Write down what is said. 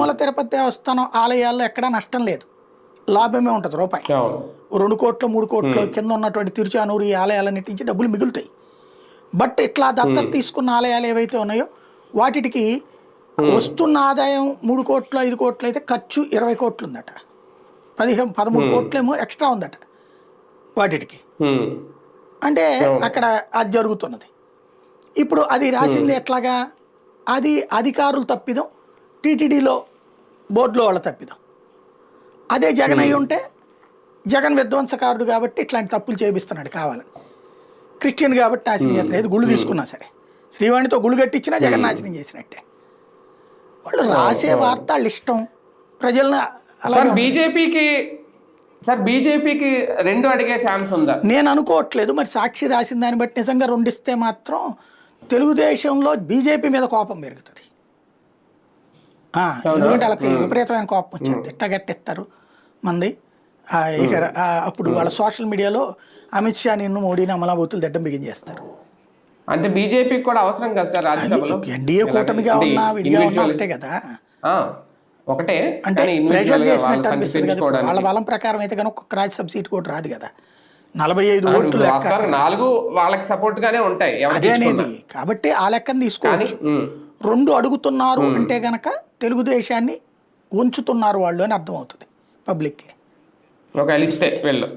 తిరుమల తిరుపతి దేవస్థానం ఆలయాల్లో ఎక్కడా నష్టం లేదు, లాభమే ఉంటుంది రూపాయి. 2 కోట్లు 3 కోట్లు కింద ఉన్నటువంటి తిరుచానూరు ఈ ఆలయాలన్నిటి నుంచి డబ్బులు మిగులుతాయి. బట్ ఇట్లా దత్తత తీసుకున్న ఆలయాలు ఏవైతే ఉన్నాయో వాటికి వస్తున్న ఆదాయం 3 కోట్లు 5 కోట్లు అయితే ఖర్చు 20 కోట్లు ఉందట, 13 కోట్లేమో ఎక్స్ట్రా ఉందట వాటికి. అంటే అక్కడ అది జరుగుతున్నది. ఇప్పుడు అది రాసింది ఎట్లాగా, అది అధికారులు తప్పిదం, టీటీడీలో బోర్డులో వాళ్ళ తప్పిదం. అదే జగన్ అయి ఉంటే జగన్ విధ్వంసకారుడు కాబట్టి ఇట్లాంటి తప్పులు చేపిస్తున్నాడు కావాలని. క్రిస్టియన్ కాబట్టి నాశనం చేస్తున్నాడు, ఏది గుళ్ళు తీసుకున్నా సరే శ్రీవాణితో గుళ్ళు కట్టించినా జగన్ నాశనం చేసినట్టే. వాళ్ళు రాసే వార్త వాళ్ళ ఇష్టం, ప్రజలను అలాగే. బీజేపీకి 2 అడిగే ఛాన్స్ ఉందా? నేను అనుకోవట్లేదు. మరి సాక్షి రాసిన దాన్ని బట్టి నిజంగా 2 ఇస్తే మాత్రం తెలుగుదేశంలో బీజేపీ మీద కోపం పెరుగుతుంది. ఎందుకంటే వాళ్ళకి విపరీతమైన కోపం వచ్చింది, ఎట్లా గట్టిస్తారు మంది. ఇక అప్పుడు వాళ్ళ సోషల్ మీడియాలో అమిత్ షా నిన్ను మోడీని అమలాబోతులు దడ్డం బిగించేస్తారు. అంటే బీజేపీకి కూడా అవసరం కదా సార్ రాజ్యసభలో? ఎన్డీఏ కూటమిగా ఉన్నా విడిగా ఉన్నా ఒకటే కదా, ఒకటే. అంటే ప్రెషర్ చేసినట్టు అనిపిస్తుంది కదా. వాళ్ళ బలం ప్రకారం అయితే కనుక ఒక్క రాజ్యసభ సీట్ కూడా రాదు కదా, 45 ఓట్లు 4 వాళ్ళకి సపోర్ట్ గానే ఉంటాయి. అదే అనేది కాబట్టి ఆ లెక్కను తీసుకోవచ్చు. 2 అడుగుతున్నారు అంటే గనక తెలుగుదేశాన్ని ఉంచుతున్నారు వాళ్ళు అని అర్థమవుతుంది పబ్లిక్కి. ఒక ఇస్తే వెళ్ళు.